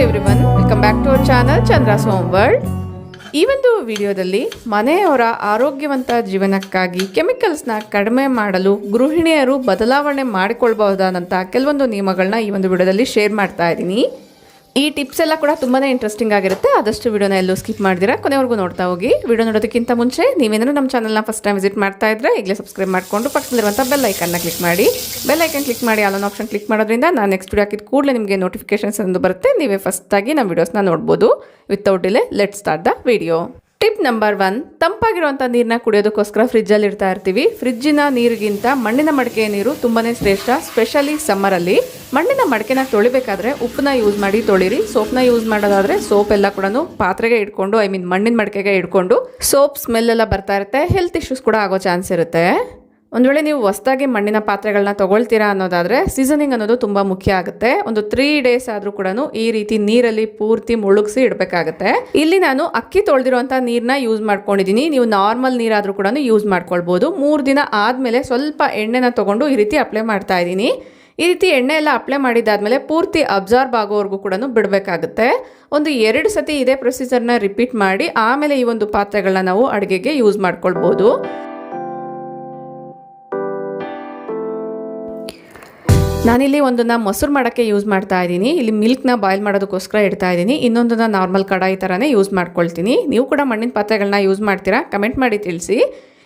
Everyone, welcome back to our channel Chandra's home world. ಈ ಒಂದು ವಿಡಿಯೋದಲ್ಲಿ ಮನೆಯವರ ಆರೋಗ್ಯವಂತ ಜೀವನಕ್ಕಾಗಿ ಕೆಮಿಕಲ್ಸ್ನ ಕಡಿಮೆ ಮಾಡಲು ಗೃಹಿಣಿಯರು ಬದಲಾವಣೆ ಮಾಡಿಕೊಳ್ಬಹುದಾದಂಥ ಕೆಲವೊಂದು ನಿಯಮಗಳನ್ನ ಈ ಒಂದು ವಿಡಿಯೋದಲ್ಲಿ ಶೇರ್ ಮಾಡ್ತಾ ಇದ್ದೀನಿ. ಈ ಟಿಪ್ಸ್ ಎಲ್ಲ ಕೂಡ ತುಂಬಾ ಇಂಟ್ರೆಸ್ಟಿಂಗ್ ಆಗಿರುತ್ತೆ. ಆದಷ್ಟು ವಿಡಿಯೋನ ಎಲ್ಲೂ ಸ್ಕಿಪ್ ಮಾಡಿದಿರಾ ಕೊನೆವರೆಗೂ ನೋಡ್ತಾ ಹೋಗಿ. ವಿಡಿಯೋ ನೋಡೋದಕ್ಕಿಂತ ಮುಂಚೆ ನೀವೇನಾದರೂ ನಮ್ಮ ಚಾನಲ್ನ ಫಸ್ಟ್ ಟೈಮ್ ವಿಸಿಟ್ ಮಾಡ್ತಾ ಇದ್ರೆ ಈಗಲೇ ಸಬ್ಸ್ಕ್ರೈಬ್ ಮಾಡಿಕೊಂಡು ಪಕ್ಕದಲ್ಲಿರುವಂಥ ಬೆಲ್ ಐಕನ್ನ ಕ್ಲಿಕ್ ಮಾಡಿ. ಬೆಲ್ ಐಕನ್ ಕ್ಲಿಕ್ ಮಾಡಿ ಆಲ್ ಆಪ್ಷನ್ ಕ್ಲಿಕ್ ಮಾಡೋದ್ರಿಂದ ನಾನು ನೆಕ್ಸ್ಟ್ ವಿಡಿಯೋ ಹಾಕಿದ ಕೂಡಲೇ ನಿಮಗೆ ನೋಟಿಫಿಕೇಶನ್ಸ್ ಎಂದು ಬರುತ್ತೆ. ನೀವೇ ಫಸ್ಟಾಗಿ ನಮ್ಮ ವಿಡಿಯೋಸ್ನ ನೋಡ್ಬೋದು. Without delay let's start the video. Tip number 1, ತಂಪಾಗಿರುವಂಥ ನೀರನ್ನ ಕುಡಿಯೋದಕ್ಕೋಸ್ಕರ ಫ್ರಿಜ್ಜಲ್ಲಿ ಇಡ್ತಾ ಇರ್ತೀವಿ. ಫ್ರಿಜ್ಜಿನ ನೀರಿಗಿಂತ ಮಣ್ಣಿನ ಮಡಿಕೆಯ ನೀರು ತುಂಬಾ ಶ್ರೇಷ್ಠ. ಸ್ಪೆಷಲಿ ಸಮ್ಮರಲ್ಲಿ ಮಣ್ಣಿನ ಮಡಿಕೆನ ತೊಳಿಬೇಕಾದ್ರೆ ಉಪ್ಪನ್ನ ಯೂಸ್ ಮಾಡಿ ತೊಳಿರಿ. ಸೋಪ್ನ ಯೂಸ್ ಮಾಡೋದಾದ್ರೆ ಸೋಪ್ ಎಲ್ಲ ಕೂಡ ಪಾತ್ರೆಗೆ ಇಟ್ಕೊಂಡು ಮಣ್ಣಿನ ಮಡಿಕೆಗೆ ಇಟ್ಕೊಂಡು ಸೋಪ್ ಸ್ಮೆಲ್ ಎಲ್ಲ ಬರ್ತಾ ಇರುತ್ತೆ. ಹೆಲ್ತ್ ಇಶ್ಯೂಸ್ ಕೂಡ ಆಗೋ ಚಾನ್ಸ್ ಇರುತ್ತೆ. ಒಂದು ವೇಳೆ ನೀವು ಹೊಸದಾಗಿ ಮಣ್ಣಿನ ಪಾತ್ರೆಗಳನ್ನ ತೊಗೊಳ್ತೀರಾ ಅನ್ನೋದಾದರೆ ಸೀಸನಿಂಗ್ ಅನ್ನೋದು ತುಂಬ ಮುಖ್ಯ ಆಗುತ್ತೆ. ಒಂದು 3 days ಆದರೂ ಕೂಡ ಈ ರೀತಿ ನೀರಲ್ಲಿ ಪೂರ್ತಿ ಮುಳುಗಿಸಿ ಇಡಬೇಕಾಗುತ್ತೆ. ಇಲ್ಲಿ ನಾನು ಅಕ್ಕಿ ತೊಳೆದಿರುವಂಥ ನೀರನ್ನ ಯೂಸ್ ಮಾಡ್ಕೊಂಡಿದ್ದೀನಿ. ನೀವು ನಾರ್ಮಲ್ ನೀರಾದರೂ ಕೂಡ ಯೂಸ್ ಮಾಡ್ಕೊಳ್ಬೋದು. 3 ದಿನ ಆದಮೇಲೆ ಸ್ವಲ್ಪ ಎಣ್ಣೆನ ತೊಗೊಂಡು ಈ ರೀತಿ ಅಪ್ಲೈ ಮಾಡ್ತಾ ಇದ್ದೀನಿ. ಈ ರೀತಿ ಎಣ್ಣೆ ಎಲ್ಲ ಅಪ್ಲೈ ಮಾಡಿದಾದ್ಮೇಲೆ ಪೂರ್ತಿ ಅಬ್ಸಾರ್ಬ್ ಆಗೋವರೆಗೂ ಕೂಡ ಬಿಡಬೇಕಾಗುತ್ತೆ. ಒಂದು 2 ಸತಿ ಇದೇ ಪ್ರೊಸೀಜರ್ನ ರಿಪೀಟ್ ಮಾಡಿ ಆಮೇಲೆ ಈ ಒಂದು ಪಾತ್ರೆಗಳನ್ನ ನಾವು ಅಡುಗೆಗೆ ಯೂಸ್ ಮಾಡ್ಕೊಳ್ಬೋದು. ನಾನಿಲ್ಲಿ ಒಂದನ್ನು ಮೊಸರು ಮಾಡೋಕ್ಕೆ ಯೂಸ್ ಮಾಡ್ತಾ ಇದ್ದೀನಿ. ಇಲ್ಲಿ ಮಿಲ್ಕ್ನ ಬಾಯ್ಲ್ ಮಾಡೋದಕ್ಕೋಸ್ಕರ ಇಡ್ತಾ ಇದ್ದೀನಿ. ಇನ್ನೊಂದನ್ನು ನಾರ್ಮಲ್ ಕಡಾಯಿ ಥರನೇ ಯೂಸ್ ಮಾಡ್ಕೊಳ್ತೀನಿ. ನೀವು ಕೂಡ ಮಣ್ಣಿನ ಪಾತ್ರೆಗಳನ್ನ ಯೂಸ್ ಮಾಡ್ತೀರಾ? ಕಮೆಂಟ್ ಮಾಡಿ ತಿಳಿಸಿ.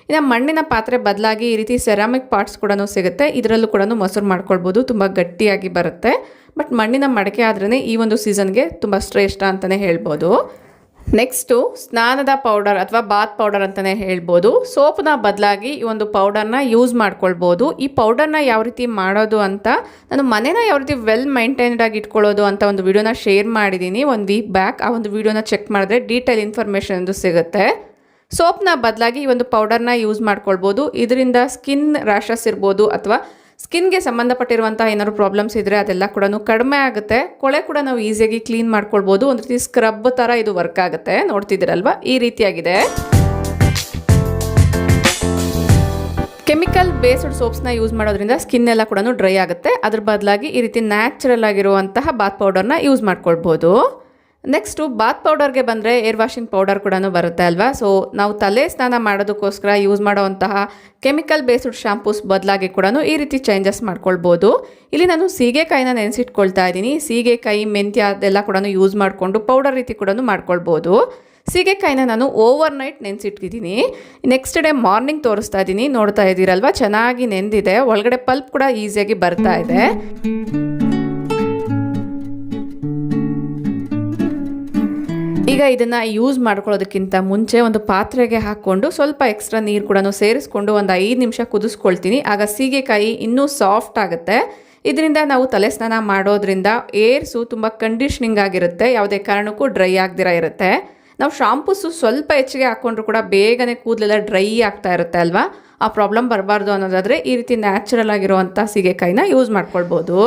ಇನ್ನು ಮಣ್ಣಿನ ಪಾತ್ರೆ ಬದಲಾಗಿ ಈ ರೀತಿ ಸೆರಾಮಿಕ್ ಪಾರ್ಟ್ಸ್ ಕೂಡ ಸಿಗುತ್ತೆ. ಇದರಲ್ಲೂ ಕೂಡ ಮೊಸರು ಮಾಡ್ಕೊಳ್ಬೋದು. ತುಂಬ ಗಟ್ಟಿಯಾಗಿ ಬರುತ್ತೆ. ಬಟ್ ಮಣ್ಣಿನ ಮಡಿಕೆ ಆದ್ರೇ ಈ ಒಂದು ಸೀಸನ್ಗೆ ತುಂಬ ಶ್ರೇಷ್ಠ ಅಂತಲೇ ಹೇಳ್ಬೋದು. ನೆಕ್ಸ್ಟು ಸ್ನಾನದ ಪೌಡರ್ ಅಥವಾ ಬಾತ್ ಪೌಡರ್ ಅಂತಲೇ ಹೇಳ್ಬೋದು. ಸೋಪ್ನ ಬದಲಾಗಿ ಈ ಒಂದು ಪೌಡರ್ನ ಯೂಸ್ ಮಾಡ್ಕೊಳ್ಬೋದು. ಈ ಪೌಡರ್ನ ಯಾವ ರೀತಿ ಮಾಡೋದು ಅಂತ ನಾನು ಮನೇನ ಯಾವ ರೀತಿ ವೆಲ್ ಮೈಂಟೈನ್ಡ್ ಆಗಿ ಇಟ್ಕೊಳ್ಳೋದು ಅಂತ ಒಂದು ವಿಡಿಯೋನ ಶೇರ್ ಮಾಡಿದ್ದೀನಿ 1 week ಬ್ಯಾಕ್. ಆ ಒಂದು ವಿಡಿಯೋನ ಚೆಕ್ ಮಾಡಿದ್ರೆ ಡೀಟೇಲ್ ಇನ್ಫಾರ್ಮೇಷನ್ ಎಂದು ಸಿಗುತ್ತೆ. ಸೋಪ್ನ ಬದಲಾಗಿ ಈ ಒಂದು ಪೌಡರ್ನ ಯೂಸ್ ಮಾಡ್ಕೊಳ್ಬೋದು. ಇದರಿಂದ ಸ್ಕಿನ್ ರ್ಯಾಷಸ್ ಇರ್ಬೋದು ಅಥವಾ ಸ್ಕಿನ್ಗೆ ಸಂಬಂಧಪಟ್ಟಿರುವಂಥ ಏನಾದ್ರು ಪ್ರಾಬ್ಲಮ್ಸ್ ಇದ್ದರೆ ಅದೆಲ್ಲ ಕೂಡ ಕಡಿಮೆ ಆಗುತ್ತೆ. ಕೊಳೆ ಕೂಡ ನಾವು ಈಸಿಯಾಗಿ ಕ್ಲೀನ್ ಮಾಡ್ಕೊಳ್ಬೋದು. ಒಂದು ರೀತಿ ಸ್ಕ್ರಬ್ ಥರ ಇದು ವರ್ಕ್ ಆಗುತ್ತೆ. ನೋಡ್ತಿದ್ದೀರಲ್ವಾ, ಈ ರೀತಿಯಾಗಿದೆ. ಕೆಮಿಕಲ್ ಬೇಸ್ಡ್ ಸೋಪ್ಸ್ನ ಯೂಸ್ ಮಾಡೋದ್ರಿಂದ ಸ್ಕಿನ್ ಎಲ್ಲ ಕೂಡ ಡ್ರೈ ಆಗುತ್ತೆ. ಅದ್ರ ಬದಲಾಗಿ ಈ ರೀತಿ ನ್ಯಾಚುರಲ್ ಆಗಿರುವಂತಹ ಬಾತ್ ಪೌಡರ್ನ ಯೂಸ್ ಮಾಡ್ಕೊಳ್ಬೋದು. ನೆಕ್ಸ್ಟು ಬಾತ್ ಪೌಡರ್ಗೆ ಬಂದರೆ ಏರ್ ವಾಷಿಂಗ್ ಪೌಡರ್ ಕೂಡ ಬರುತ್ತೆ ಅಲ್ವಾ. ಸೊ ನಾವು ತಲೆ ಸ್ನಾನ ಮಾಡೋದಕ್ಕೋಸ್ಕರ ಯೂಸ್ ಮಾಡೋವಂತಹ ಕೆಮಿಕಲ್ ಬೇಸ್ಡ್ ಶಾಂಪೂಸ್ ಬದಲಾಗಿ ಕೂಡ ಈ ರೀತಿ ಚೇಂಜಸ್ ಮಾಡ್ಕೊಳ್ಬೋದು. ಇಲ್ಲಿ ನಾನು ಸೀಗೆಕಾಯಿನ ನೆನೆಸಿಟ್ಕೊಳ್ತಾ ಇದ್ದೀನಿ. ಸೀಗೆಕಾಯಿ, ಮೆಂತ್ಯ ಅದೆಲ್ಲ ಕೂಡ ಯೂಸ್ ಮಾಡಿಕೊಂಡು ಪೌಡರ್ ರೀತಿ ಕೂಡ ಮಾಡ್ಕೊಳ್ಬೋದು. ಸೀಗೆಕಾಯಿನ ನಾನು ಓವರ್ ನೈಟ್ ನೆನೆಸಿಟ್ಟಿದ್ದೀನಿ. ನೆಕ್ಸ್ಟ್ ಡೇ ಮಾರ್ನಿಂಗ್ ತೋರಿಸ್ತಾ ಇದ್ದೀನಿ. ನೋಡ್ತಾ ಇದ್ದೀರಲ್ವ, ಚೆನ್ನಾಗಿ ನೆಂದಿದೆ. ಒಳಗಡೆ ಪಲ್ಪ್ ಕೂಡ ಈಸಿಯಾಗಿ ಬರ್ತಾ ಇದೆ. ಈಗ ಇದನ್ನು ಯೂಸ್ ಮಾಡ್ಕೊಳ್ಳೋದಕ್ಕಿಂತ ಮುಂಚೆ ಒಂದು ಪಾತ್ರೆಗೆ ಹಾಕ್ಕೊಂಡು ಸ್ವಲ್ಪ ಎಕ್ಸ್ಟ್ರಾ ನೀರು ಕೂಡ ಸೇರಿಸ್ಕೊಂಡು ಒಂದು 5 ನಿಮಿಷ ಕುದಿಸ್ಕೊಳ್ತೀನಿ. ಆಗ ಸೀಗೆಕಾಯಿ ಇನ್ನೂ ಸಾಫ್ಟ್ ಆಗುತ್ತೆ. ಇದರಿಂದ ನಾವು ತಲೆ ಸ್ನಾನ ಮಾಡೋದ್ರಿಂದ ಏರ್ಸು ತುಂಬ ಕಂಡೀಷ್ನಿಂಗ್ ಆಗಿರುತ್ತೆ. ಯಾವುದೇ ಕಾರಣಕ್ಕೂ ಡ್ರೈ ಆಗದಿರ ಇರುತ್ತೆ. ನಾವು ಶಾಂಪೂಸು ಸ್ವಲ್ಪ ಹೆಚ್ಚಿಗೆ ಹಾಕ್ಕೊಂಡ್ರು ಕೂಡ ಬೇಗನೆ ಕೂದಲೆಲ್ಲ ಡ್ರೈ ಆಗ್ತಾ ಇರುತ್ತೆ ಅಲ್ವಾ. ಆ ಪ್ರಾಬ್ಲಮ್ ಬರಬಾರ್ದು ಅನ್ನೋದಾದರೆ ಈ ರೀತಿ ನ್ಯಾಚುರಲ್ ಆಗಿರುವಂಥ ಸೀಗೆಕಾಯಿನ ಯೂಸ್ ಮಾಡ್ಕೊಳ್ಬೋದು.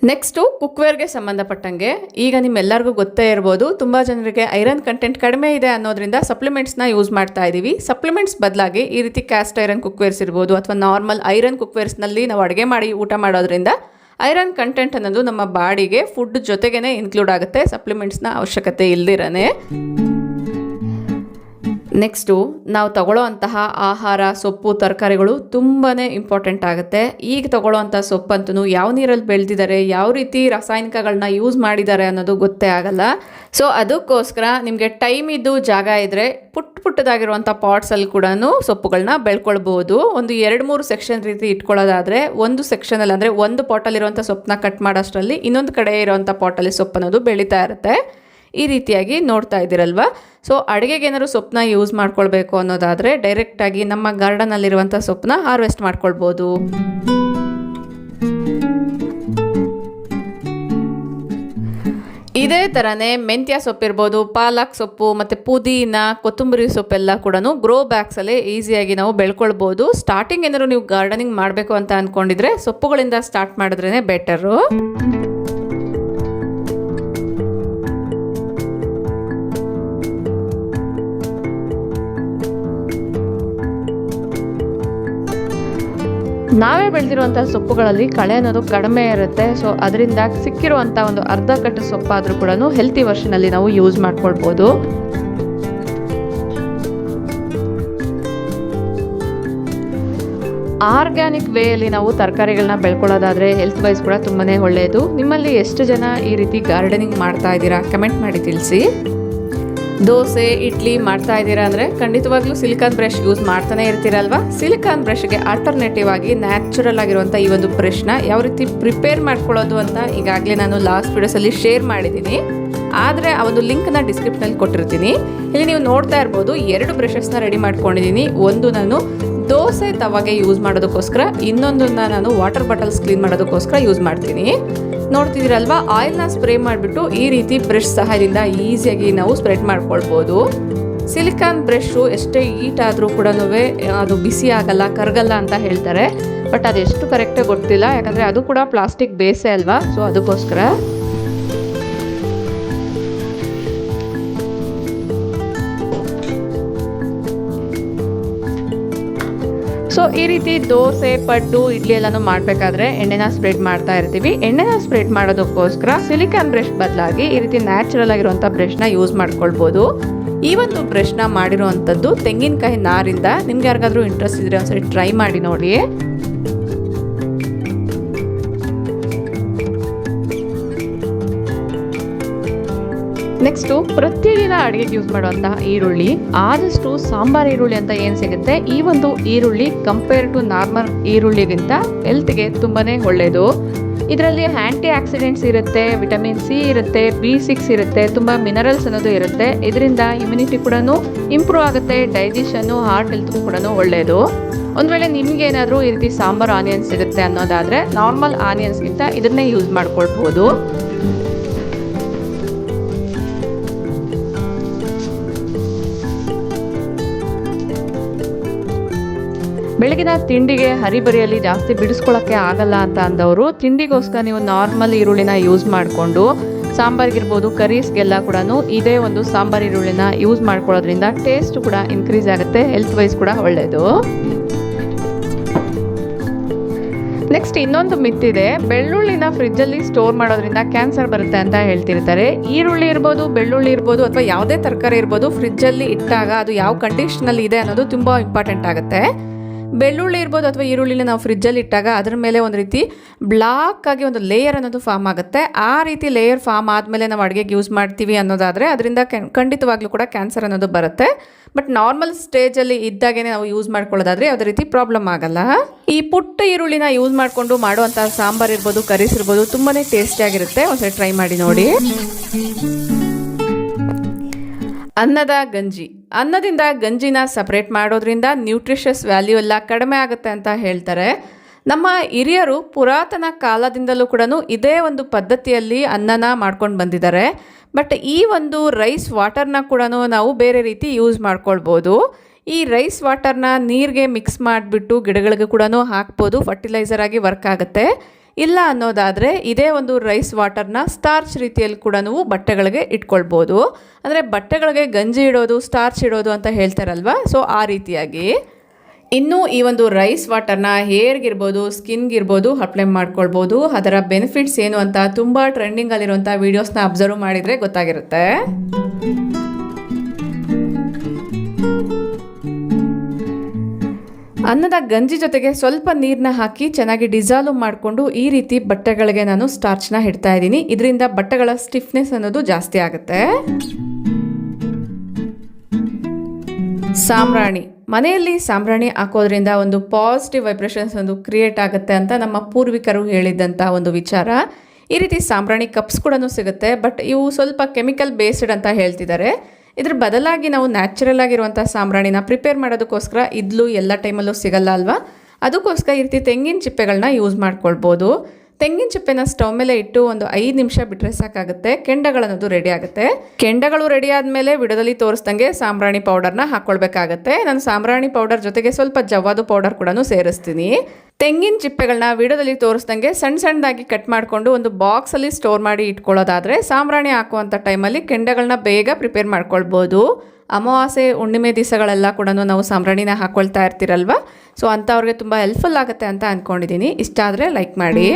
ನೆಕ್ಸ್ಟು ಕುಕ್ವೇರ್ಗೆ ಸಂಬಂಧಪಟ್ಟಂಗೆ ಈಗ ನಿಮ್ಮೆಲ್ಲರಿಗೂ ಗೊತ್ತೇ ಇರ್ಬೋದು, ತುಂಬ ಜನರಿಗೆ ಐರನ್ ಕಂಟೆಂಟ್ ಕಡಿಮೆ ಇದೆ ಅನ್ನೋದ್ರಿಂದ ಸಪ್ಲಿಮೆಂಟ್ಸ್ನ ಯೂಸ್ ಮಾಡ್ತಾ ಇದ್ದೀವಿ. ಸಪ್ಲಿಮೆಂಟ್ಸ್ ಬದಲಾಗಿ ಈ ರೀತಿ ಕ್ಯಾಸ್ಟ್ ಐರನ್ ಕುಕ್ವೇರ್ಸ್ ಇರ್ಬೋದು ಅಥವಾ ನಾರ್ಮಲ್ ಐರನ್ ಕುಕ್ವೇರ್ಸ್ನಲ್ಲಿ ನಾವು ಅಡುಗೆ ಮಾಡಿ ಊಟ ಮಾಡೋದ್ರಿಂದ ಐರನ್ ಕಂಟೆಂಟ್ ಅನ್ನೋದು ನಮ್ಮ ಬಾಡಿಗೆ ಫುಡ್ ಜೊತೆಗೇ ಇನ್ಕ್ಲೂಡ್ ಆಗುತ್ತೆ. ಸಪ್ಲಿಮೆಂಟ್ಸ್ನ ಅವಶ್ಯಕತೆ ಇಲ್ದಿರನೇ. ನೆಕ್ಸ್ಟು ನಾವು ತಗೊಳ್ಳೋವಂತಹ ಆಹಾರ, ಸೊಪ್ಪು, ತರಕಾರಿಗಳು ತುಂಬಾ ಇಂಪಾರ್ಟೆಂಟ್ ಆಗುತ್ತೆ. ಈಗ ತಗೊಳ್ಳೋವಂಥ ಸೊಪ್ಪಂತೂ ಯಾವ ನೀರಲ್ಲಿ ಬೆಳೆದಿದ್ದಾರೆ, ಯಾವ ರೀತಿ ರಾಸಾಯನಿಕಗಳನ್ನ ಯೂಸ್ ಮಾಡಿದ್ದಾರೆ ಅನ್ನೋದು ಗೊತ್ತೇ ಆಗಲ್ಲ. ಸೊ ಅದಕ್ಕೋಸ್ಕರ ನಿಮಗೆ ಟೈಮ್ ಇದ್ದು ಜಾಗ ಇದ್ದರೆ ಪುಟ್ಟದಾಗಿರುವಂಥ ಪಾಟ್ಸಲ್ಲಿ ಕೂಡ ಸೊಪ್ಪುಗಳನ್ನ ಬೆಳ್ಕೊಳ್ಬೋದು. ಒಂದು 2-3 ಸೆಕ್ಷನ್ ರೀತಿ ಇಟ್ಕೊಳ್ಳೋದಾದರೆ ಒಂದು ಸೆಕ್ಷನಲ್ಲಿ ಅಂದರೆ ಒಂದು ಪಾಟಲ್ಲಿರುವಂಥ ಸೊಪ್ಪನ್ನ ಕಟ್ ಮಾಡೋಷ್ಟರಲ್ಲಿ ಇನ್ನೊಂದು ಕಡೆ ಇರೋವಂಥ ಪಾಟಲ್ಲಿ ಸೊಪ್ಪು ಅನ್ನೋದು ಬೆಳೀತಾ ಇರುತ್ತೆ. ಈ ರೀತಿಯಾಗಿ ನೋಡ್ತಾ ಇದ್ದೀರಲ್ವ. ಸೊ ಅಡುಗೆಗೆ ಏನಾದ್ರು ಸೊಪ್ಪನ್ನ ಯೂಸ್ ಮಾಡ್ಕೊಳ್ಬೇಕು ಅನ್ನೋದಾದರೆ ಡೈರೆಕ್ಟಾಗಿ ನಮ್ಮ ಗಾರ್ಡನಲ್ಲಿರುವಂಥ ಸೊಪ್ಪನ್ನ ಹಾರ್ವೆಸ್ಟ್ ಮಾಡ್ಕೊಳ್ಬೋದು. ಇದೇ ಥರನೇ ಮೆಂತ್ಯ ಸೊಪ್ಪಿರ್ಬೋದು, ಪಾಲಕ್ ಸೊಪ್ಪು ಮತ್ತು ಪುದೀನ, ಕೊತ್ತಂಬರಿ ಸೊಪ್ಪೆಲ್ಲ ಕೂಡ ಗ್ರೋ ಬ್ಯಾಗ್ಸಲ್ಲಿ ಈಸಿಯಾಗಿ ನಾವು ಬೆಳ್ಕೊಳ್ಬೋದು. ಸ್ಟಾರ್ಟಿಂಗ್ ಏನಾದ್ರು ನೀವು ಗಾರ್ಡನಿಂಗ್ ಮಾಡಬೇಕು ಅಂತ ಅಂದ್ಕೊಂಡಿದ್ರೆ ಸೊಪ್ಪುಗಳಿಂದ ಸ್ಟಾರ್ಟ್ ಮಾಡಿದ್ರೇ ಬೆಟರು. ನಾವೇ ಬೆಳೆದಿರುವಂಥ ಸೊಪ್ಪುಗಳಲ್ಲಿ ಕಳೆ ಅನ್ನೋದು ಕಡಿಮೆ ಇರುತ್ತೆ. ಸೊ ಅದರಿಂದ ಸಿಕ್ಕಿರುವಂಥ ಒಂದು ಅರ್ಧ ಕಟ್ಟು ಸೊಪ್ಪಾದರೂ ಕೂಡ ಹೆಲ್ತಿ ವರ್ಷನಲ್ಲಿ ನಾವು ಯೂಸ್ ಮಾಡ್ಕೊಳ್ಬೋದು. ಆರ್ಗ್ಯಾನಿಕ್ ವೇಯಲ್ಲಿ ನಾವು ತರಕಾರಿಗಳನ್ನ ಬೆಳ್ಕೊಳ್ಳೋದಾದರೆ ಹೆಲ್ತ್ ವೈಸ್ ಕೂಡ ತುಂಬಾ ಒಳ್ಳೆಯದು. ನಿಮ್ಮಲ್ಲಿ ಎಷ್ಟು ಜನ ಈ ರೀತಿ ಗಾರ್ಡನಿಂಗ್ ಮಾಡ್ತಾ ಇದ್ದೀರಾ ಕಮೆಂಟ್ ಮಾಡಿ ತಿಳಿಸಿ. ದೋಸೆ ಇಡ್ಲಿ ಮಾಡ್ತಾ ಇದ್ದೀರಾ ಅಂದರೆ ಖಂಡಿತವಾಗ್ಲೂ ಸಿಲಿಕಾನ್ ಬ್ರಷ್ ಯೂಸ್ ಮಾಡ್ತಾನೆ ಇರ್ತೀರಲ್ವಾ. ಸಿಲಿಕಾನ್ ಬ್ರಷ್ಗೆ ಆಲ್ಟರ್ನೇಟಿವ್ ಆಗಿ ನ್ಯಾಚುರಲ್ ಆಗಿರುವಂಥ ಈ ಒಂದು ಬ್ರಷ್ನ ಯಾವ ರೀತಿ ಪ್ರಿಪೇರ್ ಮಾಡ್ಕೊಳ್ಳೋದು ಅಂತ ಈಗಾಗಲೇ ನಾನು ಲಾಸ್ಟ್ ವಿಡಿಯೋಸಲ್ಲಿ ಶೇರ್ ಮಾಡಿದ್ದೀನಿ. ಆದರೆ ಆ ಒಂದು ಲಿಂಕ್ನ ಡಿಸ್ಕ್ರಿಪ್ಷನಲ್ಲಿ ಕೊಟ್ಟಿರ್ತೀನಿ. ಇಲ್ಲಿ ನೀವು ನೋಡ್ತಾ ಇರ್ಬೋದು 2 ಬ್ರಷಸ್ನ ರೆಡಿ ಮಾಡ್ಕೊಂಡಿದ್ದೀನಿ. ಒಂದು ನಾನು ದೋಸೆ ತವಾಗೆ ಯೂಸ್ ಮಾಡೋದಕ್ಕೋಸ್ಕರ, ಇನ್ನೊಂದನ್ನ ನಾನು ವಾಟರ್ ಬಾಟಲ್ಸ್ ಕ್ಲೀನ್ ಮಾಡೋದಕ್ಕೋಸ್ಕರ ಯೂಸ್ ಮಾಡ್ತೀನಿ. ನೋಡ್ತಿದ್ದೀರಲ್ವಾ, ಆಯಿಲ್ನ ಸ್ಪ್ರೇ ಮಾಡಿಬಿಟ್ಟು ಈ ರೀತಿ ಬ್ರಷ್ ಸಹಾಯದಿಂದ ಈಸಿಯಾಗಿ ನಾವು ಸ್ಪ್ರೆಡ್ ಮಾಡ್ಕೊಳ್ಬೋದು. ಸಿಲಿಕಾನ್ ಬ್ರಷು ಎಷ್ಟೇ ಹೀಟ್ ಆದರೂ ಕೂಡ ಅದು ಬಿಸಿ ಆಗಲ್ಲ, ಕರಗಲ್ಲ ಅಂತ ಹೇಳ್ತಾರೆ. ಬಟ್ ಅದೆಷ್ಟು ಕರೆಕ್ಟಾಗಿ ಗೊತ್ತಿಲ್ಲ, ಯಾಕಂದರೆ ಅದು ಕೂಡ ಪ್ಲಾಸ್ಟಿಕ್ ಬೇಸೇ ಅಲ್ವಾ. ಸೊ ಅದಕ್ಕೋಸ್ಕರ ಈ ರೀತಿ ದೋಸೆ ಪಡ್ಡು ಇಡ್ಲಿ ಎಲ್ಲಾನು ಮಾಡಬೇಕಾದ್ರೆ ಎಣ್ಣೆನ ಸ್ಪ್ರೆಡ್ ಮಾಡ್ತಾ ಇರ್ತೀವಿ. ಎಣ್ಣೆನ ಸ್ಪ್ರೆಡ್ ಮಾಡೋದಕ್ಕೋಸ್ಕರ ಸಿಲಿಕಾನ್ ಬ್ರಷ್ ಬದಲಾಗಿ ಈ ರೀತಿ ನ್ಯಾಚುರಲ್ ಆಗಿರುವಂಥ ಬ್ರಷ್ನ ಯೂಸ್ ಮಾಡ್ಕೊಳ್ಬೋದು. ಈ ಒಂದು ಬ್ರಷ್ನ ಮಾಡಿರುವಂಥದ್ದು ತೆಂಗಿನಕಾಯಿ ನಾರಿಂದ. ನಿಮ್ಗೆ ಯಾರಿಗಾದ್ರೂ ಇಂಟ್ರೆಸ್ಟ್ ಇದ್ರೆ ಒಂದ್ಸರಿ ಟ್ರೈ ಮಾಡಿ ನೋಡಿ. ನೆಕ್ಸ್ಟು ಪ್ರತಿದಿನ ಅಡುಗೆಗೆ ಯೂಸ್ ಮಾಡುವಂತಹ ಈರುಳ್ಳಿ, ಆದಷ್ಟು ಸಾಂಬಾರ್ ಈರುಳ್ಳಿ ಅಂತ ಏನು ಸಿಗುತ್ತೆ, ಈ ಒಂದು ಈರುಳ್ಳಿ ಕಂಪೇರ್ ಟು ನಾರ್ಮಲ್ ಈರುಳ್ಳಿಗಿಂತ ಹೆಲ್ತ್ಗೆ ತುಂಬಾ ಒಳ್ಳೆಯದು. ಇದರಲ್ಲಿ ಆ್ಯಂಟಿ ಆಕ್ಸಿಡೆಂಟ್ಸ್ ಇರುತ್ತೆ, ವಿಟಮಿನ್ ಸಿ ಇರುತ್ತೆ, B6 ಇರುತ್ತೆ, ತುಂಬ ಮಿನರಲ್ಸ್ ಅನ್ನೋದು ಇರುತ್ತೆ. ಇದರಿಂದ ಇಮ್ಯುನಿಟಿ ಕೂಡ ಇಂಪ್ರೂವ್ ಆಗುತ್ತೆ, ಡೈಜೆಷನ್ನು, ಹಾರ್ಟ್ ಹೆಲ್ತ್ ಕೂಡ ಒಳ್ಳೆಯದು. ಒಂದು ವೇಳೆ ನಿಮ್ಗೆ ಏನಾದರೂ ಈ ರೀತಿ ಸಾಂಬಾರು ಆನಿಯನ್ಸ್ ಸಿಗುತ್ತೆ ಅನ್ನೋದಾದರೆ ನಾರ್ಮಲ್ ಆನಿಯನ್ಸ್ಗಿಂತ ಇದನ್ನೇ ಯೂಸ್ ಮಾಡ್ಕೊಳ್ಬೋದು. ಬೆಳಗಿನ ತಿಂಡಿಗೆ ಹರಿಬರಿಯಲ್ಲಿ ಜಾಸ್ತಿ ಬಿಡಿಸ್ಕೊಳ್ಳೋಕ್ಕೆ ಆಗಲ್ಲ ಅಂತ ಅಂದವರು ತಿಂಡಿಗೋಸ್ಕರ ನೀವು ನಾರ್ಮಲ್ ಈರುಳ್ಳಿನ ಯೂಸ್ ಮಾಡಿಕೊಂಡು ಸಾಂಬಾರ್ಗಿರ್ಬೋದು ಕರೀಸ್ಗೆಲ್ಲ ಕೂಡ ಇದೇ ಒಂದು ಸಾಂಬಾರ್ ಈರುಳ್ಳಿನ ಯೂಸ್ ಮಾಡ್ಕೊಳ್ಳೋದ್ರಿಂದ ಟೇಸ್ಟ್ ಕೂಡ ಇನ್ಕ್ರೀಸ್ ಆಗುತ್ತೆ, ಹೆಲ್ತ್ ವೈಸ್ ಕೂಡ ಒಳ್ಳೆಯದು. ನೆಕ್ಸ್ಟ್ ಇನ್ನೊಂದು ಮಿತ್ ಇದೆ, ಬೆಳ್ಳುಳ್ಳಿನ ಫ್ರಿಜ್ಜಲ್ಲಿ ಸ್ಟೋರ್ ಮಾಡೋದ್ರಿಂದ ಕ್ಯಾನ್ಸರ್ ಬರುತ್ತೆ ಅಂತ ಹೇಳ್ತಿರ್ತಾರೆ. ಈರುಳ್ಳಿ ಇರ್ಬೋದು, ಬೆಳ್ಳುಳ್ಳಿ ಇರ್ಬೋದು, ಅಥವಾ ಯಾವುದೇ ತರಕಾರಿ ಇರ್ಬೋದು, ಫ್ರಿಜ್ಜಲ್ಲಿ ಇಟ್ಟಾಗ ಅದು ಯಾವ ಕಂಡೀಷನಲ್ಲಿ ಇದೆ ಅನ್ನೋದು ತುಂಬ ಇಂಪಾರ್ಟೆಂಟ್ ಆಗುತ್ತೆ. ಬೆಳ್ಳುಳ್ಳಿ ಇರ್ಬೋದು ಅಥವಾ ಈರುಳ್ಳಿನ ನಾವು ಫ್ರಿಜ್ಜಲ್ಲಿ ಇಟ್ಟಾಗ ಅದರ ಮೇಲೆ ಒಂದು ರೀತಿ ಬ್ಲಾಕ್ ಆಗಿ ಒಂದು ಲೇಯರ್ ಅನ್ನೋದು ಫಾರ್ಮ್ ಆಗುತ್ತೆ. ಆ ರೀತಿ ಲೇಯರ್ ಫಾರ್ಮ್ ಆದಮೇಲೆ ನಾವು ಅಡುಗೆಗೆ ಯೂಸ್ ಮಾಡ್ತೀವಿ ಅನ್ನೋದಾದರೆ ಅದರಿಂದ ಖಂಡಿತವಾಗ್ಲೂ ಕೂಡ ಕ್ಯಾನ್ಸರ್ ಅನ್ನೋದು ಬರುತ್ತೆ. ಬಟ್ ನಾರ್ಮಲ್ ಸ್ಟೇಜಲ್ಲಿ ಇದ್ದಾಗೇ ನಾವು ಯೂಸ್ ಮಾಡ್ಕೊಳ್ಳೋದಾದರೆ ಯಾವುದೇ ರೀತಿ ಪ್ರಾಬ್ಲಮ್ ಆಗಲ್ಲ. ಈ ಪುಟ್ಟ ಈರುಳ್ಳಿನ ಯೂಸ್ ಮಾಡಿಕೊಂಡು ಮಾಡುವಂಥ ಸಾಂಬಾರು ಇರ್ಬೋದು, ಕರೀಸ್ ಇರ್ಬೋದು, ತುಂಬಾ ಟೇಸ್ಟಿಯಾಗಿರುತ್ತೆ. ಒಂದ್ಸರಿ ಟ್ರೈ ಮಾಡಿ ನೋಡಿ. ಅನ್ನದ ಗಂಜಿ, ಅನ್ನದಿಂದ ಗಂಜಿನ ಸಪ್ರೇಟ್ ಮಾಡೋದ್ರಿಂದ ನ್ಯೂಟ್ರಿಷಸ್ ವ್ಯಾಲ್ಯೂ ಎಲ್ಲ ಕಡಿಮೆ ಆಗುತ್ತೆ ಅಂತ ಹೇಳ್ತಾರೆ. ನಮ್ಮ ಹಿರಿಯರು ಪುರಾತನ ಕಾಲದಿಂದಲೂ ಕೂಡ ಇದೇ ಒಂದು ಪದ್ಧತಿಯಲ್ಲಿ ಅನ್ನನ ಮಾಡ್ಕೊಂಡು ಬಂದಿದ್ದಾರೆ. ಬಟ್ ಈ ಒಂದು ರೈಸ್ ವಾಟರ್ನ ಕೂಡ ನಾವು ಬೇರೆ ರೀತಿ ಯೂಸ್ ಮಾಡ್ಕೊಳ್ಬೋದು. ಈ ರೈಸ್ ವಾಟರ್ನ ನೀರಿಗೆ ಮಿಕ್ಸ್ ಮಾಡಿಬಿಟ್ಟು ಗಿಡಗಳಿಗೆ ಕೂಡ ಹಾಕ್ಬೋದು, ಫರ್ಟಿಲೈಸರ್ ಆಗಿ ವರ್ಕ್ ಆಗುತ್ತೆ. ಇಲ್ಲ ಅನ್ನೋದಾದರೆ ಇದೇ ಒಂದು ರೈಸ್ ವಾಟರ್ನ ಸ್ಟಾರ್ಚ್ ರೀತಿಯಲ್ಲಿ ಕೂಡ ನಾವು ಬಟ್ಟೆಗಳಿಗೆ ಇಟ್ಕೊಳ್ಬೋದು. ಅಂದರೆ ಬಟ್ಟೆಗಳಿಗೆ ಗಂಜಿ ಇಡೋದು, ಸ್ಟಾರ್ಚ್ ಇಡೋದು ಅಂತ ಹೇಳ್ತಾರಲ್ವ, ಸೊ ಆ ರೀತಿಯಾಗಿ. ಇನ್ನು ಈ ಒಂದು ರೈಸ್ ವಾಟರ್ನ ಹೇರ್ಗಿರ್ಬೋದು, ಸ್ಕಿನ್ಗಿರ್ಬೋದು ಅಪ್ಲೈ ಮಾಡ್ಕೊಳ್ಬೋದು. ಅದರ ಬೆನಿಫಿಟ್ಸ್ ಏನು ಅಂತ ತುಂಬ ಟ್ರೆಂಡಿಂಗಲ್ಲಿರುವಂಥ ವೀಡಿಯೋಸ್ನ ಅಬ್ಸರ್ವ್ ಮಾಡಿದರೆ ಗೊತ್ತಾಗಿರುತ್ತೆ. ಅನ್ನದ ಗಂಜಿ ಜೊತೆಗೆ ಸ್ವಲ್ಪ ನೀರನ್ನ ಹಾಕಿ ಚೆನ್ನಾಗಿ ಡಿಸಾಲ್ವ್ ಮಾಡಿಕೊಂಡು ಈ ರೀತಿ ಬಟ್ಟೆಗಳಿಗೆ ನಾನು ಸ್ಟಾರ್ಚ್ನ ಇಡ್ತಾ ಇದ್ದೀನಿ. ಇದರಿಂದ ಬಟ್ಟೆಗಳ ಸ್ಟಿಫ್ನೆಸ್ ಅನ್ನೋದು ಜಾಸ್ತಿ ಆಗುತ್ತೆ. ಸಾಂಬ್ರಾಣಿ, ಮನೆಯಲ್ಲಿ ಸಾಂಬ್ರಾಣಿ ಹಾಕೋದ್ರಿಂದ ಒಂದು ಪಾಸಿಟಿವ್ ವೈಬ್ರೇಷನ್ಸ್ ಒಂದು ಕ್ರಿಯೇಟ್ ಆಗುತ್ತೆ ಅಂತ ನಮ್ಮ ಪೂರ್ವಿಕರು ಹೇಳಿದ್ದಂಥ ಒಂದು ವಿಚಾರ. ಈ ರೀತಿ ಸಾಂಬ್ರಾಣಿ ಕಪ್ಸ್ ಕೂಡ ಸಿಗುತ್ತೆ, ಬಟ್ ಇವು ಸ್ವಲ್ಪ ಕೆಮಿಕಲ್ ಬೇಸ್ಡ್ ಅಂತ ಹೇಳ್ತಿದ್ದಾರೆ. ಇದ್ರ ಬದಲಾಗಿ ನಾವು ನ್ಯಾಚುರಲ್ ಆಗಿರುವಂಥ ಸಾಂಬ್ರಾಣಿನ ಪ್ರಿಪೇರ್ ಮಾಡೋದಕ್ಕೋಸ್ಕರ ಇದ್ಲು ಎಲ್ಲ ಟೈಮಲ್ಲೂ ಸಿಗಲ್ಲ ಅಲ್ವಾ, ಅದಕ್ಕೋಸ್ಕರ ಈ ರೀತಿ ತೆಂಗಿನ ಚಿಪ್ಪೆಗಳನ್ನ ಯೂಸ್ ಮಾಡ್ಕೊಳ್ಬೋದು. ತೆಂಗಿನ ಚಿಪ್ಪೆನ ಸ್ಟವ್ ಮೇಲೆ ಇಟ್ಟು ಒಂದು 5 ನಿಮಿಷ ಬಿಟ್ಟರೆ ಸಾಕಾಗುತ್ತೆ. ಕೆಂಡಗಳನ್ನೋದು ರೆಡಿ ಆಗುತ್ತೆ. ಕೆಂಡಗಳು ರೆಡಿ ಆದಮೇಲೆ ವಿಡಿಯೋದಲ್ಲಿ ತೋರಿಸ್ದಂಗೆ ಸಾಂಬ್ರಾಣಿ ಪೌಡರ್ನ ಹಾಕ್ಕೊಳ್ಬೇಕಾಗತ್ತೆ. ನಾನು ಸಾಂಬ್ರಾಣಿ ಪೌಡರ್ ಜೊತೆಗೆ ಸ್ವಲ್ಪ ಜವಾದು ಪೌಡರ್ ಕೂಡ ಸೇರಿಸ್ತೀನಿ. ತೆಂಗಿನ ಚಿಪ್ಪೆಗಳನ್ನ ವಿಡಿಯೋದಲ್ಲಿ ತೋರಿಸ್ದಂಗೆ ಸಣ್ಣ ಸಣ್ಣದಾಗಿ ಕಟ್ ಮಾಡಿಕೊಂಡು ಒಂದು ಬಾಕ್ಸಲ್ಲಿ ಸ್ಟೋರ್ ಮಾಡಿ ಇಟ್ಕೊಳ್ಳೋದಾದರೆ ಸಾಂಬ್ರಾಣಿ ಹಾಕುವಂಥ ಟೈಮಲ್ಲಿ ಕೆಂಡಗಳನ್ನ ಬೇಗ ಪ್ರಿಪೇರ್ ಮಾಡ್ಕೊಳ್ಬೋದು. ಅಮಾವಾಸ್ಯೆ ಹುಣ್ಣಿಮೆ ದಿವಸಗಳೆಲ್ಲ ಕೂಡ ನಾವು ಸಾಂಬ್ರಾಣಿನ ಹಾಕ್ಕೊಳ್ತಾ ಇರ್ತೀರಲ್ವ, ಸೊ ಅಂಥವ್ರಿಗೆ ತುಂಬ ಹೆಲ್ಪ್ಫುಲ್ ಆಗುತ್ತೆ ಅಂತ ಅಂದ್ಕೊಂಡಿದ್ದೀನಿ. ಇಷ್ಟ ಆದರೆ ಲೈಕ್ ಮಾಡಿ.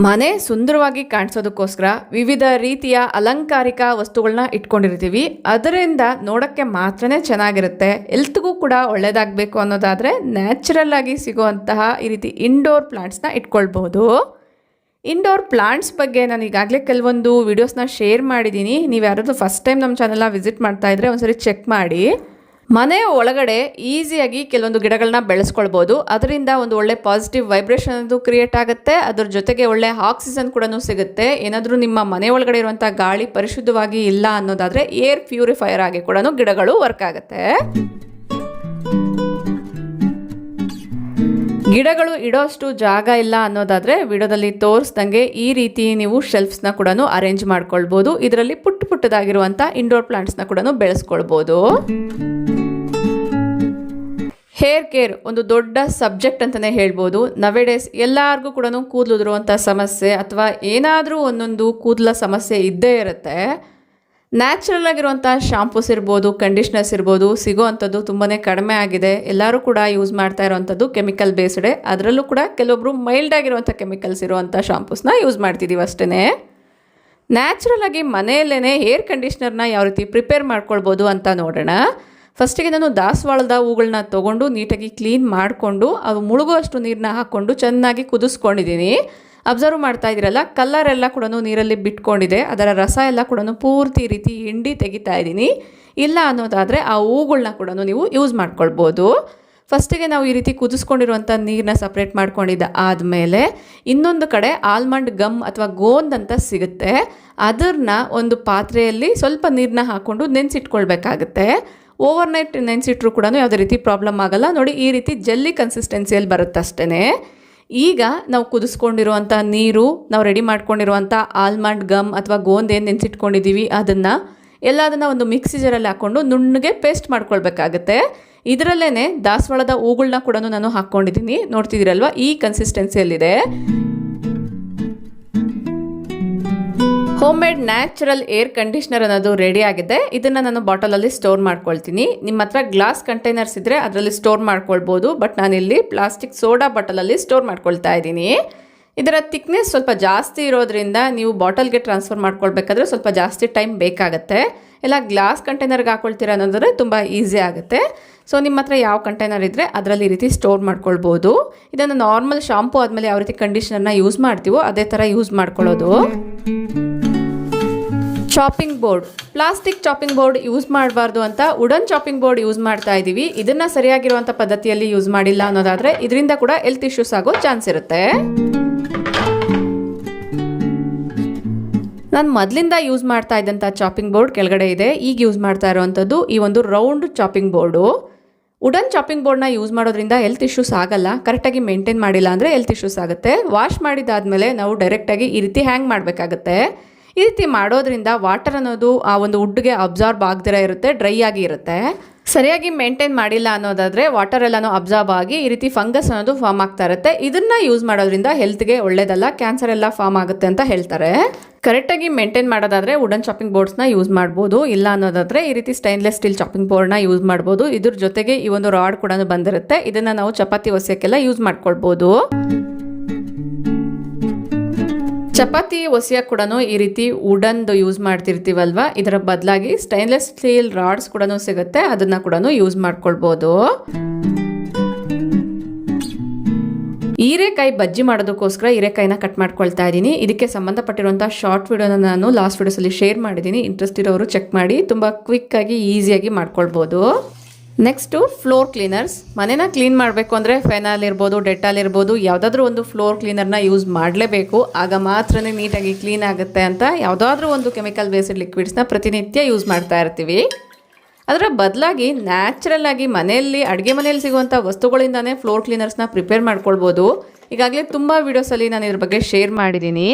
ಮನೆ ಸುಂದರವಾಗಿ ಕಾಣಿಸೋದಕ್ಕೋಸ್ಕರ ವಿವಿಧ ರೀತಿಯ ಅಲಂಕಾರಿಕ ವಸ್ತುಗಳನ್ನ ಇಟ್ಕೊಂಡಿರ್ತೀವಿ. ಅದರಿಂದ ನೋಡೋಕ್ಕೆ ಮಾತ್ರನೇ ಚೆನ್ನಾಗಿರುತ್ತೆ, ಹೆಲ್ತ್ಗೂ ಕೂಡ ಒಳ್ಳೆಯದಾಗಬೇಕು ಅನ್ನೋದಾದರೆ ನ್ಯಾಚುರಲ್ ಆಗಿ ಸಿಗುವಂತಹ ಈ ರೀತಿ ಇಂಡೋರ್ ಪ್ಲಾಂಟ್ಸ್ನ ಇಟ್ಕೊಳ್ಬೋದು. ಇಂಡೋರ್ ಪ್ಲಾಂಟ್ಸ್ ಬಗ್ಗೆ ನಾನು ಈಗಾಗಲೇ ಕೆಲವೊಂದು ವೀಡಿಯೋಸ್ನ ಶೇರ್ ಮಾಡಿದ್ದೀನಿ. ನೀವು ಯಾರಾದರೂ ಫಸ್ಟ್ ಟೈಮ್ ನಮ್ಮ ಚಾನಲ್ನ ವಿಸಿಟ್ ಮಾಡ್ತಾ ಇದ್ದರೆ ಒಂದ್ಸರಿ ಚೆಕ್ ಮಾಡಿ. ಮನೆಯ ಒಳಗಡೆ ಈಸಿಯಾಗಿ ಕೆಲವೊಂದು ಗಿಡಗಳನ್ನ ಬೆಳೆಸ್ಕೊಳ್ಬೋದು. ಅದರಿಂದ ಒಂದು ಒಳ್ಳೆ ಪಾಸಿಟಿವ್ ವೈಬ್ರೇಷನ್ ಅದು ಕ್ರಿಯೇಟ್ ಆಗುತ್ತೆ. ಅದ್ರ ಜೊತೆಗೆ ಒಳ್ಳೆ ಆಕ್ಸಿಜನ್ ಕೂಡ ಸಿಗುತ್ತೆ. ಏನಾದರೂ ನಿಮ್ಮ ಮನೆ ಒಳಗಡೆ ಇರುವಂಥ ಗಾಳಿ ಪರಿಶುದ್ಧವಾಗಿ ಇಲ್ಲ ಅನ್ನೋದಾದರೆ ಏರ್ ಪ್ಯೂರಿಫೈಯರ್ ಆಗಿ ಕೂಡ ಗಿಡಗಳು ವರ್ಕ್ ಆಗುತ್ತೆ. ಗಿಡಗಳು ಇಡೋಷ್ಟು ಜಾಗ ಇಲ್ಲ ಅನ್ನೋದಾದರೆ ವಿಡಿಯೋದಲ್ಲಿ ತೋರಿಸ್ದಂಗೆ ಈ ರೀತಿ ನೀವು ಶೆಲ್ಫ್ಸ್ನ ಕೂಡ ಅರೇಂಜ್ ಮಾಡ್ಕೊಳ್ಬೋದು. ಇದರಲ್ಲಿ ಪುಟ್ಟದಾಗಿರುವಂಥ ಇಂಡೋರ್ ಪ್ಲಾಂಟ್ಸ್ನ ಕೂಡ ಬೆಳೆಸ್ಕೊಳ್ಬೋದು. ಹೇರ್ ಕೇರ್ ಒಂದು ದೊಡ್ಡ ಸಬ್ಜೆಕ್ಟ್ ಅಂತಲೇ ಹೇಳ್ಬೋದು. ನವೇಡೇಸ್ ಎಲ್ಲರಿಗೂ ಕೂಡ ಕೂದಲು ಉದುರುವಂಥ ಸಮಸ್ಯೆ ಅಥವಾ ಏನಾದರೂ ಒಂದೊಂದು ಕೂದಲ ಸಮಸ್ಯೆ ಇದ್ದೇ ಇರುತ್ತೆ. ನ್ಯಾಚುರಲ್ ಆಗಿರುವಂಥ ಶಾಂಪೂಸ್ ಇರ್ಬೋದು, ಕಂಡೀಷ್ನರ್ಸ್ ಇರ್ಬೋದು, ಸಿಗೋವಂಥದ್ದು ತುಂಬಾ ಕಡಿಮೆ ಆಗಿದೆ. ಎಲ್ಲರೂ ಕೂಡ ಯೂಸ್ ಮಾಡ್ತಾ ಇರೋವಂಥದ್ದು ಕೆಮಿಕಲ್ ಬೇಸ್ಡೆ. ಅದರಲ್ಲೂ ಕೂಡ ಕೆಲವೊಬ್ಬರು ಮೈಲ್ಡ್ ಆಗಿರುವಂಥ ಕೆಮಿಕಲ್ಸ್ ಇರುವಂಥ ಶಾಂಪೂಸ್ನ ಯೂಸ್ ಮಾಡ್ತಿದ್ದೀವಿ ಅಷ್ಟೇ. ನ್ಯಾಚುರಲ್ ಆಗಿ ಮನೆಯಲ್ಲೇ ಹೇರ್ ಕಂಡೀಷ್ನರ್ನ ಯಾವ ರೀತಿ ಪ್ರಿಪೇರ್ ಮಾಡ್ಕೊಳ್ಬೋದು ಅಂತ ನೋಡೋಣ. ಫಸ್ಟಿಗೆ ನಾನು ದಾಸವಾಳದ ಹೂಗಳನ್ನ ತೊಗೊಂಡು ನೀಟಾಗಿ ಕ್ಲೀನ್ ಮಾಡಿಕೊಂಡು ಅದು ಮುಳುಗುವಷ್ಟು ನೀರನ್ನ ಹಾಕ್ಕೊಂಡು ಚೆನ್ನಾಗಿ ಕುದಿಸ್ಕೊಂಡಿದ್ದೀನಿ. ಅಬ್ಸರ್ವ್ ಮಾಡ್ತಾ ಇದ್ದೀರಲ್ಲ, ಕಲರ್ ಎಲ್ಲ ಕೂಡ ನೀರಲ್ಲಿ ಬಿಟ್ಕೊಂಡಿದೆ. ಅದರ ರಸ ಎಲ್ಲ ಕೂಡ ಪೂರ್ತಿ ಈ ರೀತಿ ಹಿಂಡಿ ತೆಗಿತಾ ಇದ್ದೀನಿ. ಇಲ್ಲ ಅನ್ನೋದಾದರೆ ಆ ಹೂಗಳನ್ನ ಕೂಡ ನೀವು ಯೂಸ್ ಮಾಡ್ಕೊಳ್ಬೋದು. ಫಸ್ಟಿಗೆ ನಾವು ಈ ರೀತಿ ಕುದಿಸ್ಕೊಂಡಿರುವಂಥ ನೀರನ್ನ ಸಪ್ರೇಟ್ ಮಾಡ್ಕೊಂಡಿದ್ದ ಆದಮೇಲೆ ಇನ್ನೊಂದು ಕಡೆ ಆಲ್ಮಂಡ್ ಗಮ್ ಅಥವಾ ಗೋಂದ್ ಅಂತ ಸಿಗುತ್ತೆ. ಅದನ್ನ ಒಂದು ಪಾತ್ರೆಯಲ್ಲಿ ಸ್ವಲ್ಪ ನೀರನ್ನ ಹಾಕ್ಕೊಂಡು ನೆನೆಸಿಟ್ಕೊಳ್ಬೇಕಾಗುತ್ತೆ. ಓವರ್ನೈಟ್ ನೆನೆಸಿಟ್ರೂ ಕೂಡ ಯಾವುದೇ ರೀತಿ ಪ್ರಾಬ್ಲಮ್ ಆಗಲ್ಲ. ನೋಡಿ, ಈ ರೀತಿ ಜೆಲ್ಲಿ ಕನ್ಸಿಸ್ಟೆನ್ಸಿಯಲ್ಲಿ ಬರುತ್ತೆ ಅಷ್ಟೇ. ಈಗ ನಾವು ಕುದಿಸ್ಕೊಂಡಿರುವಂಥ ನೀರು, ನಾವು ರೆಡಿ ಮಾಡ್ಕೊಂಡಿರುವಂಥ ಆಲ್ಮಂಡ್ ಗಮ್ ಅಥವಾ ಗೋಂದ್ ಏನು ನೆನೆಸಿಟ್ಕೊಂಡಿದ್ದೀವಿ ಅದನ್ನು ಒಂದು ಮಿಕ್ಸಿ ಜಾರಲ್ಲಿ ಹಾಕ್ಕೊಂಡು ನುಣ್ಣಗೆ ಪೇಸ್ಟ್ ಮಾಡ್ಕೊಳ್ಬೇಕಾಗತ್ತೆ. ಇದರಲ್ಲೇ ದಾಸವಾಳದ ಹೂಗಳನ್ನ ಕೂಡ ನಾನು ಹಾಕ್ಕೊಂಡಿದ್ದೀನಿ. ನೋಡ್ತಿದ್ದೀರಲ್ವ, ಈ ಕನ್ಸಿಸ್ಟೆನ್ಸಿಯಲ್ಲಿದೆ. Home made natural air conditioner ಅನ್ನೋದು ರೆಡಿ ಆಗಿದೆ. ಇದನ್ನು ನಾನು ಬಾಟಲಲ್ಲಿ ಸ್ಟೋರ್ ಮಾಡ್ಕೊಳ್ತೀನಿ. ನಿಮ್ಮ ಹತ್ರ ಗ್ಲಾಸ್ ಕಂಟೈನರ್ಸ್ ಇದ್ದರೆ ಅದರಲ್ಲಿ ಸ್ಟೋರ್ ಮಾಡ್ಕೊಳ್ಬೋದು. ಬಟ್ ನಾನಿಲ್ಲಿ ಪ್ಲಾಸ್ಟಿಕ್ ಸೋಡಾ ಬಾಟಲಲ್ಲಿ ಸ್ಟೋರ್ ಮಾಡ್ಕೊಳ್ತಾ ಇದ್ದೀನಿ. ಇದರ ಥಿಕ್ನೆಸ್ ಸ್ವಲ್ಪ ಜಾಸ್ತಿ ಇರೋದ್ರಿಂದ ನೀವು ಬಾಟಲ್ಗೆ ಟ್ರಾನ್ಸ್ಫರ್ ಮಾಡ್ಕೊಳ್ಬೇಕಾದ್ರೆ ಸ್ವಲ್ಪ ಜಾಸ್ತಿ ಟೈಮ್ ಬೇಕಾಗುತ್ತೆ. ಎಲ್ಲ ಗ್ಲಾಸ್ ಕಂಟೈನರ್ಗೆ ಹಾಕೊಳ್ತೀರ ಅನ್ನೋದ್ರೆ ತುಂಬ ಈಸಿ ಆಗುತ್ತೆ. ಸೊ ನಿಮ್ಮ ಹತ್ರ ಯಾವ ಕಂಟೈನರ್ ಇದ್ದರೆ ಅದರಲ್ಲಿ ಈ ರೀತಿ ಸ್ಟೋರ್ ಮಾಡ್ಕೊಳ್ಬೋದು. ಇದನ್ನು ನಾರ್ಮಲ್ ಶಾಂಪೂ ಆದಮೇಲೆ ಯಾವ ರೀತಿ ಕಂಡೀಷ್ನರ್ನ ಯೂಸ್ ಮಾಡ್ತೀವೋ ಅದೇ ಥರ ಯೂಸ್ ಮಾಡ್ಕೊಳ್ಳೋದು. Chopping board, plastic chopping board use ಮಾಡಬಾರ್ದು ಅಂತ ವುಡನ್ ಚಾಪಿಂಗ್ ಬೋರ್ಡ್ ಯೂಸ್ ಮಾಡ್ತಾ ಇದ್ದೀವಿ. ಇದನ್ನು ಸರಿಯಾಗಿರುವಂಥ ಪದ್ಧತಿಯಲ್ಲಿ ಯೂಸ್ ಮಾಡಿಲ್ಲ ಅನ್ನೋದಾದರೆ ಇದರಿಂದ ಕೂಡ ಹೆಲ್ತ್ ಇಶ್ಯೂಸ್ ಆಗೋ ಚಾನ್ಸ್ ಇರುತ್ತೆ. ನಾನು ಮೊದಲಿಂದ ಯೂಸ್ ಮಾಡ್ತಾ ಇದ್ದಂಥ ಚಾಪಿಂಗ್ ಬೋರ್ಡ್ ಕೆಳಗಡೆ ಇದೆ. ಈಗ ಯೂಸ್ ಮಾಡ್ತಾ ಇರೋವಂಥದ್ದು ಈ ಒಂದು round chopping board. Wooden chopping ಬೋರ್ಡ್ನ ಯೂಸ್ ಮಾಡೋದ್ರಿಂದ ಹೆಲ್ತ್ ಇಶ್ಯೂಸ್ ಆಗಲ್ಲ. ಕರೆಕ್ಟಾಗಿ ಮೇಂಟೈನ್ ಮಾಡಿಲ್ಲ ಅಂದರೆ ಹೆಲ್ತ್ ಇಶ್ಯೂಸ್ ಆಗುತ್ತೆ. ವಾಶ್ ಮಾಡಿದಾದಮೇಲೆ ನಾವು ಡೈರೆಕ್ಟಾಗಿ ಈ ರೀತಿ ಹ್ಯಾಂಗ್ ಮಾಡಬೇಕಾಗತ್ತೆ. ಈ ರೀತಿ ಮಾಡೋದ್ರಿಂದ ವಾಟರ್ ಅನ್ನೋದು ಆ ಒಂದು ವುಡ್ಗೆ ಅಬ್ಸಾರ್ಬ್ ಆಗದಿರ ಇರುತ್ತೆ, ಡ್ರೈ ಆಗಿ ಇರುತ್ತೆ. ಸರಿಯಾಗಿ ಮೇಂಟೈನ್ ಮಾಡಿಲ್ಲ ಅನ್ನೋದಾದರೆ ವಾಟರ್ ಎಲ್ಲನೂ ಅಬ್ಸಾರ್ಬ್ ಆಗಿ ಈ ರೀತಿ ಫಂಗಸ್ ಅನ್ನೋದು ಫಾರ್ಮ್ ಆಗ್ತಾ ಇರುತ್ತೆ. ಇದನ್ನು ಯೂಸ್ ಮಾಡೋದ್ರಿಂದ ಹೆಲ್ತ್ಗೆ ಒಳ್ಳೇದಲ್ಲ, ಕ್ಯಾನ್ಸರ್ ಎಲ್ಲ ಫಾರ್ಮ್ ಆಗುತ್ತೆ ಅಂತ ಹೇಳ್ತಾರೆ. ಕರೆಕ್ಟಾಗಿ ಮೇಂಟೈನ್ ಮಾಡೋದಾದರೆ ವುಡನ್ ಚಾಪಿಂಗ್ ಬೋರ್ಡ್ಸ್ನ ಯೂಸ್ ಮಾಡ್ಬೋದು. ಇಲ್ಲ ಅನ್ನೋದಾದರೆ ಈ ರೀತಿ ಸ್ಟೈನ್ಲೆಸ್ ಸ್ಟೀಲ್ ಚಾಪಿಂಗ್ ಬೋರ್ಡ್ನ ಯೂಸ್ ಮಾಡ್ಬೋದು. ಇದ್ರ ಜೊತೆಗೆ ಈ ಒಂದು ರಾಡ್ ಕೂಡ ಬಂದಿರುತ್ತೆ. ಇದನ್ನು ನಾವು ಚಪಾತಿ ಒಸೆಯಕ್ಕೆಲ್ಲ ಯೂಸ್ ಮಾಡ್ಕೊಳ್ಬೋದು. ಚಪಾತಿ ಒಸೆಯ ಕೂಡ ಈ ರೀತಿ ವುಡನ್ದು ಯೂಸ್ ಮಾಡ್ತಿರ್ತೀವಲ್ವ, ಇದರ ಬದಲಾಗಿ ಸ್ಟೈನ್ಲೆಸ್ ಸ್ಟೀಲ್ ರಾಡ್ಸ್ ಕೂಡ ಸಿಗುತ್ತೆ. ಅದನ್ನು ಕೂಡ ಯೂಸ್ ಮಾಡ್ಕೊಳ್ಬೋದು. ಹೀರೆಕಾಯಿ ಬಜ್ಜಿ ಮಾಡೋದಕ್ಕೋಸ್ಕರ ಹೀರೆಕಾಯಿನ ಕಟ್ ಮಾಡ್ಕೊಳ್ತಾ ಇದ್ದೀನಿ. ಇದಕ್ಕೆ ಸಂಬಂಧಪಟ್ಟಿರುವಂಥ ಶಾರ್ಟ್ ವಿಡಿಯೋನ ನಾನು ಲಾಸ್ಟ್ ವಿಡಿಯೋಸಲ್ಲಿ ಶೇರ್ ಮಾಡಿದ್ದೀನಿ. ಇಂಟ್ರೆಸ್ಟ್ ಇರೋರು ಚೆಕ್ ಮಾಡಿ. ತುಂಬ ಕ್ವಿಕ್ಕಾಗಿ ಈಸಿಯಾಗಿ ಮಾಡ್ಕೊಳ್ಬೋದು. Next floor cleaners. ಮನೇನ ಕ್ಲೀನ್ ಮಾಡಬೇಕು ಅಂದರೆ ಫೆನಾಲ್ ಇರ್ಬೋದು, ಡೆಟಾಲ್ ಇರ್ಬೋದು, ಯಾವುದಾದ್ರೂ ಒಂದು ಫ್ಲೋರ್ ಕ್ಲೀನರ್ನ ಯೂಸ್ ಮಾಡಲೇಬೇಕು. ಆಗ ಮಾತ್ರ ನೀಟಾಗಿ ಕ್ಲೀನ್ ಆಗುತ್ತೆ ಅಂತ ಯಾವುದಾದ್ರೂ ಒಂದು ಕೆಮಿಕಲ್ ಬೇಸ್ಡ್ ಲಿಕ್ವಿಡ್ಸ್ನ ಪ್ರತಿನಿತ್ಯ ಯೂಸ್ ಮಾಡ್ತಾ ಇರ್ತೀವಿ. ಅದರ ಬದಲಾಗಿ ನ್ಯಾಚುರಲ್ ಆಗಿ ಮನೆಯಲ್ಲಿ ಅಡುಗೆ ಮನೆಯಲ್ಲಿ ಸಿಗುವಂಥ ವಸ್ತುಗಳಿಂದನೇ ಫ್ಲೋರ್ ಕ್ಲೀನರ್ಸ್ನ ಪ್ರಿಪೇರ್ ಮಾಡ್ಕೊಳ್ಬೋದು. ಈಗಾಗಲೇ ತುಂಬ ವೀಡಿಯೋಸಲ್ಲಿ ನಾನು ಇದ್ರ ಬಗ್ಗೆ ಶೇರ್ ಮಾಡಿದ್ದೀನಿ.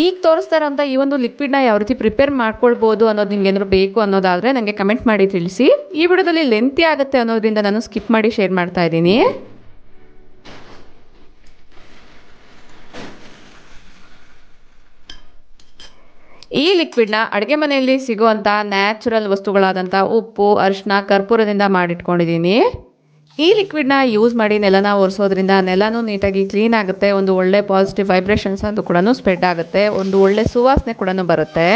ಈಗ ತೋರಿಸ್ತಾ ಇರೋಂಥ ಈ ಒಂದು ಲಿಕ್ವಿಡ್ನ ಯಾವ ರೀತಿ ಪ್ರಿಪೇರ್ ಮಾಡ್ಕೊಳ್ಬೋದು ಅನ್ನೋದು ನಿಮ್ಗೆ ಏನಾದ್ರು ಬೇಕು ಅನ್ನೋದಾದರೆ ನನಗೆ ಕಮೆಂಟ್ ಮಾಡಿ ತಿಳಿಸಿ. ಈ ವಿಡಿಯೋದಲ್ಲಿ ಲೆಂತಿ ಆಗುತ್ತೆ ಅನ್ನೋದ್ರಿಂದ ನಾನು ಸ್ಕಿಪ್ ಮಾಡಿ ಶೇರ್ ಮಾಡ್ತಾ ಇದ್ದೀನಿ. ಈ ಲಿಕ್ವಿಡ್ನ ಅಡುಗೆ ಮನೆಯಲ್ಲಿ ಸಿಗುವಂಥ ನ್ಯಾಚುರಲ್ ವಸ್ತುಗಳಾದಂಥ ಉಪ್ಪು, ಅರಿಶಿನ, ಕರ್ಪೂರದಿಂದ ಮಾಡಿಟ್ಕೊಂಡಿದ್ದೀನಿ. ಈ ಲಿಕ್ವಿಡ್ನ ಯೂಸ್ ಮಾಡಿ ನೆಲನ ಒರೆಸೋದ್ರಿಂದ ನೆಲನೂ ನೀಟಾಗಿ ಕ್ಲೀನ್ ಆಗುತ್ತೆ. ಒಂದು ಒಳ್ಳೆ ಪಾಸಿಟಿವ್ ವೈಬ್ರೇಷನ್ಸ್ ಅಂತೂ ಕೂಡ ಸ್ಪ್ರೆಡ್ ಆಗುತ್ತೆ. ಒಂದು ಒಳ್ಳೆ ಸುವಾಸನೆ ಕೂಡ ಬರುತ್ತೆ.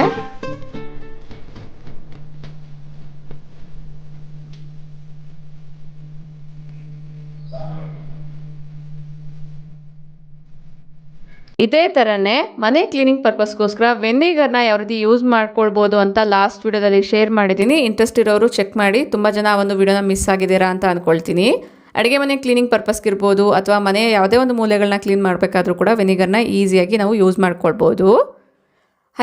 ಇದೇ ಥರನೇ ಮನೆ ಕ್ಲೀನಿಂಗ್ ಪರ್ಪಸ್ಗೋಸ್ಕರ ವೆನಿಗರ್ನ ಯಾವ ರೀತಿ ಯೂಸ್ ಮಾಡ್ಕೊಳ್ಬೋದು ಅಂತ ಲಾಸ್ಟ್ ವಿಡಿಯೋದಲ್ಲಿ ಶೇರ್ ಮಾಡಿದ್ದೀನಿ. ಇಂಟ್ರೆಸ್ಟ್ ಇರೋರು ಚೆಕ್ ಮಾಡಿ. ತುಂಬ ಜನ ಒಂದು ವಿಡಿಯೋನ ಮಿಸ್ ಆಗಿದ್ದೀರಾ ಅಂತ ಅಂದ್ಕೊಳ್ತೀನಿ. ಅಡುಗೆ ಮನೆ ಕ್ಲೀನಿಂಗ್ ಪರ್ಪಸ್ಗಿರ್ಬೋದು ಅಥವಾ ಮನೆಯ ಯಾವುದೇ ಒಂದು ಮೂಲೆಗಳನ್ನ ಕ್ಲೀನ್ ಮಾಡಬೇಕಾದ್ರೂ ಕೂಡ ವೆನಿಗರ್ನ ಈಸಿಯಾಗಿ ನಾವು ಯೂಸ್ ಮಾಡ್ಕೊಳ್ಬೋದು.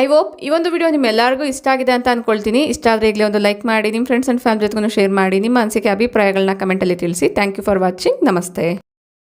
ಐ ಹೋಪ್ ಈ ಒಂದು ವಿಡಿಯೋ ನಿಮ್ಮೆಲ್ಲರಿಗೂ ಇಷ್ಟ ಆಗಿದೆ ಅಂತ ಅಂದ್ಕೊಳ್ತೀನಿ. ಇಷ್ಟ ಆದರೆ ಈಗಲೇ ಒಂದು ಲೈಕ್ ಮಾಡಿ, ನಿಮ್ಮ ಫ್ರೆಂಡ್ಸ್ ಆ್ಯಂಡ್ ಫ್ಯಾಮಿಲಿ ಜೊತೆಗೂ ಶೇರ್ ಮಾಡಿ. ನಿಮ್ಮ ಅನಿಸಿಕೆ ಅಭಿಪ್ರಾಯಗಳನ್ನ ಕಮೆಂಟಲ್ಲಿ ತಿಳಿಸಿ. Thank you for watching. ನಮಸ್ತೆ.